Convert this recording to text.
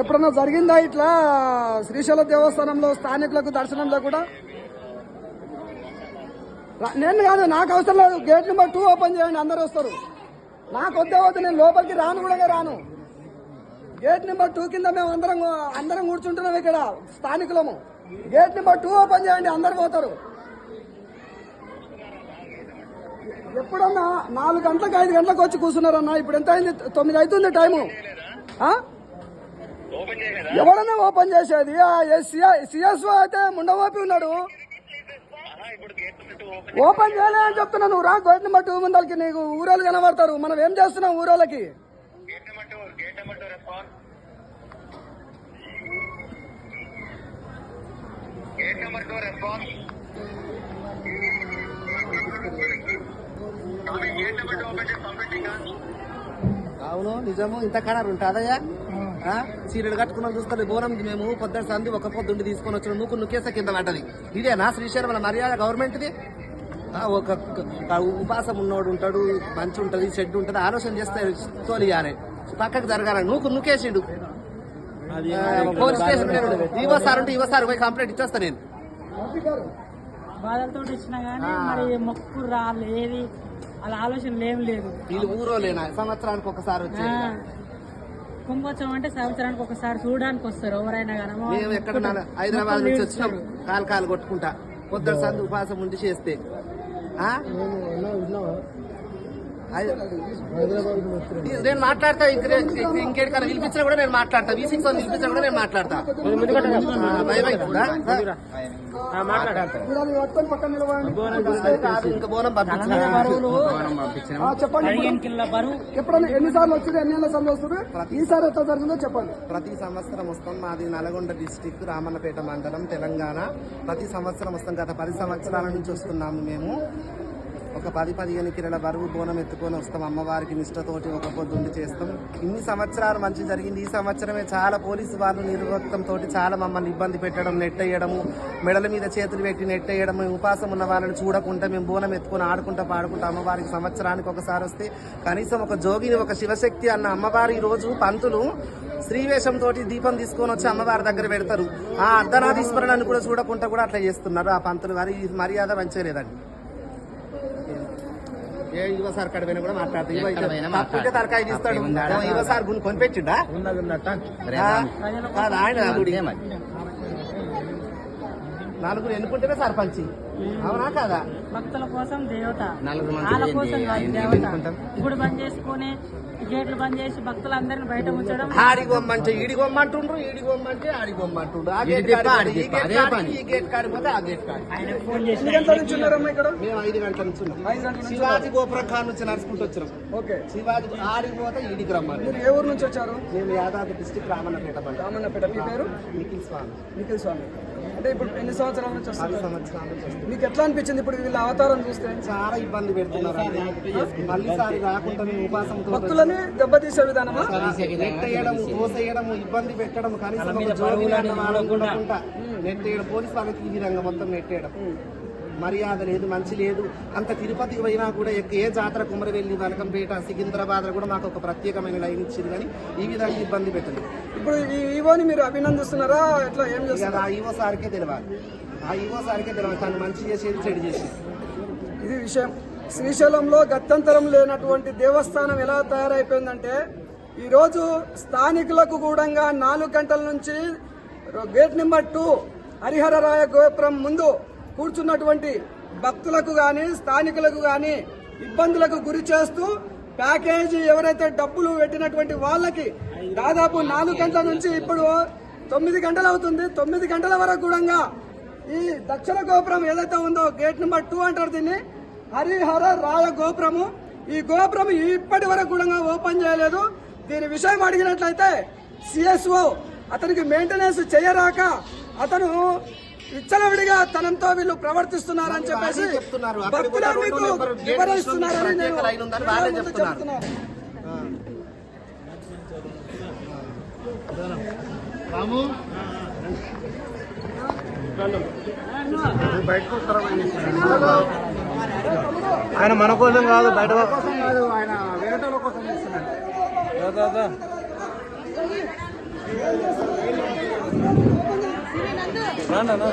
ఎప్పుడన్నా జరిగిందా ఇట్లా శ్రీశైలం దేవస్థానంలో స్థానికులకు దర్శనంలో కూడా? నేను కాదు, నాకు అవసరం లేదు. గేట్ నెంబర్ 2 ఓపెన్ చేయండి, అందరు వస్తారు. నాకు వద్దే వద్దు, నేను లోపలికి రాను కూడా రాను. గేట్ నెంబర్ 2 కింద మేము అందరం కూర్చుంటున్నాం ఇక్కడ స్థానికులము. గేట్ నెంబర్ 2 ఓపెన్ చేయండి, అందరు పోతారు. ఎప్పుడన్నా 4 గంటలకు 5 గంటలకు వచ్చి కూర్చున్నారన్నా. ఇప్పుడు ఎంత అయింది? 9 అవుతుంది టైము. ఎవడన్నా ఓపెన్ చేసేది? సిఎస్ఓ అయితే ముండవోపి ఉన్నాడు. ఓపెన్ చేయలేదని చెప్తున్నా. నువ్వు రా గేట్ నెంబర్ 2 ముందరికి, నీకు ఊరోళ్ళు కనబడతారు. మనం ఏం చేస్తున్నాం ఊరోళ్ళకి? అవును, నిజము. ఇంత కరారు ఉంటుందయ్యా? చీరలు కట్టుకున్నాం చూస్తుంది బోనం. మేము పొద్దున సంది ఒక పొద్దుండి తీసుకొని వచ్చిన నువ్వు నువ్వుకేస కింద పడ్డది. ఇదేనా శ్రీశైలం మన మర్యాద గవర్నమెంట్ది? ఒక ఉపాసం ఉన్నోడు ఉంటాడు, మంచి ఉంటది, షెడ్ ఉంటది, ఆలోచన చేస్తే తోలియాలి, పక్కకు జరగాలి. నువ్వుకేసిండు. పోలీస్ స్టేషన్ ఇవ్వసారు పోయి కంప్లైంట్ ఇచ్చేస్తా నేను. బాధలతో ఇచ్చినా గానీ మరి మొక్కు రాలేదు, అలా ఆలోచనలు ఏం లేదు. వీళ్ళు ఊరోలేనా? సంవత్సరానికి ఒకసారి వచ్చి కుంభోత్సవం అంటే సంవత్సరానికి ఒకసారి చూడడానికి వస్తారు ఎవరైనా కానీ. మేము ఎక్కడ హైదరాబాద్ నుంచి వచ్చినాం కాలు కొట్టుకుంటా పొద్దున సంది ఉపాసం ఉండి చేస్తే. నేను మాట్లాడతా, ఇంకేటికన్నా పిలిపించినా కూడా నేను మాట్లాడతా. V6 పిలిపించినా కూడా నేను మాట్లాడతా. ఇంకా బోనం ఎప్పుడైనా ఎన్నిసార్లు వచ్చింది, ఎన్ని సార్లు వస్తుంది, ఈసారి ఎట్లా జరిగిందో చెప్పండి. ప్రతి సంవత్సరం వస్తాం. మాది నల్గొండ డిస్టిక్, రామన్నపేట మండలం, తెలంగాణ. ప్రతి సంవత్సరం వస్తాం. గత 10 సంవత్సరాల నుంచి వస్తున్నాము. మేము ఒక 10-15 కిలోల బరువు బోనం ఎత్తుకొని వస్తాం. అమ్మవారికి నిష్ఠతోటి ఒక పొద్దుండి చేస్తాం. ఇన్ని సంవత్సరాలు మంచి జరిగింది. ఈ సంవత్సరమే చాలా పోలీసు వాళ్ళు నిర్వక్తంతో చాలా మమ్మల్ని ఇబ్బంది పెట్టడం, నెట్టేయడము, మెడల మీద చేతులు పెట్టి నెట్టేయడం, ఉపాసం ఉన్న వాళ్ళని చూడకుండా మేము బోనం ఎత్తుకొని ఆడుకుంటా పాడుకుంటా అమ్మవారికి సంవత్సరానికి ఒకసారి వస్తే కనీసం ఒక జోగిని, ఒక శివశక్తి అన్న అమ్మవారి ఈ రోజు పంతులు శ్రీవేషంతో దీపం తీసుకొని వచ్చి అమ్మవారి దగ్గర పెడతారు. ఆ అర్ధనాదీశ్వరులను కూడా చూడకుండా కూడా అట్లా చేస్తున్నారు ఆ పంతులు వారి. ఈ మర్యాద మంచిగా లేదండి. యువసారి కడవైనా కూడా మాట్లాడతాడు, తరకాయ తీస్తాడు. యువసారి కొనిపెట్టిండా ఆయన నలుగురు ఎన్నుకుంటేనే సర్పంచి, అవునా కాదా? భక్తుల కోసం దేవత, వాళ్ళ కోసం దేవత. ఇప్పుడు బంద్ చేసుకుని గేట్లు బంద్ చేసి భక్తులందరినీ బయట ఉంచడం. ఆడిగొమ్మంటే ఈడిగొమ్మంటుండ్రు, ఈడిగొమ్మంటే ఆడిగొమ్మంటుండ్రు. ఆ గేట్ కాడి ఈ గేట్ కాడిపోతే ఆ గేట్ కాడి. మేము 5 గంటల నుంచి ఉన్నాం. శివాజీ గోపురం నుంచి నడుచుకుంటూ వచ్చినాం. ఓకే, శివాజీ ఆడిపోతే ఈడికి రమ్మని. ఏ ఊరు నుంచి వచ్చారు? మేము యాదాద్రి డిస్టిక్, రామన్నపేట. రామన్నపేట. మీ పేరు? నిఖిల్ స్వామి. అంటే ఇప్పుడు ఎన్ని సంవత్సరాల నుంచి వస్తారు? 10 సంవత్సరాల నుంచి వస్తుంది. మీకు ఎట్లా అనిపించింది ఇప్పుడు వీళ్ళ అవతారం చూస్తే? చాలా ఇబ్బంది పెడుతున్నారు. మళ్ళీ సారి రాకుండా మేము ఉపాసం భక్తులని దెబ్బతీసే విధానమా? నెట్టేయడం, తోసేయడం, ఇబ్బంది పెట్టడం, కనీసం నెట్టేయడం. పోలీసు వాళ్ళకి ఈ విధంగా మొత్తం నెట్టేయడం. మర్యాద లేదు, మంచి లేదు. అంత తిరుపతికి పోయినా కూడా ఏ జాతర, కుమరవెల్లి, వనకంపేట, సికింద్రాబాద్ కూడా మాకు ఒక ప్రత్యేకమైన లైన్ ఇచ్చింది. కానీ ఈ విధంగా ఇబ్బంది పెట్టదు. ఇప్పుడు ఈ ఈవోని మీరు అభినందిస్తున్నారా? ఎట్లా ఏం చేస్తారు? ఆ ఈవో సార్కే తెలియాలి. తను మంచి చేసేది, చెడు చేసేది. ఇది విషయం. శ్రీశైలంలో గత్యంతరం లేనటువంటి దేవస్థానం ఎలా తయారైపోయిందంటే ఈరోజు స్థానికులకు కూడా 4 గంటల నుంచి గేట్ నెంబర్ 2 హరిహరరాయ గోపురం ముందు కూర్చున్నటువంటి భక్తులకు కానీ స్థానికులకు కానీ ఇబ్బందులకు గురి చేస్తూ ప్యాకేజీ ఎవరైతే డబ్బులు పెట్టినటువంటి వాళ్ళకి దాదాపు 4 గంటల నుంచి ఇప్పుడు 9 గంటలు అవుతుంది. 9 గంటల వరకు కూడా ఈ దక్షిణ గోపురం ఏదైతే ఉందో గేట్ నెంబర్ 2 అంటారు దీన్ని, హరిహర రాయ గోపురము. ఈ గోపురం ఇప్పటి వరకు కూడా ఓపెన్ చేయలేదు. దీని విషయం అడిగినట్లయితే సిఎస్ఓ అతనికి మెయింటెనెన్స్ చేయరాక అతను విచ్చలవిడిగా తనంతో వీళ్ళు ప్రవర్తిస్తున్నారని చెప్పేసి భక్తులకు వివరిస్తున్నారని నేను చెప్తున్నాను. ఆయన మన కోసం కాదు, బయట కోసం కాదు, ఆయన వేరే కోసం చేస్తున్నాడు. రాండి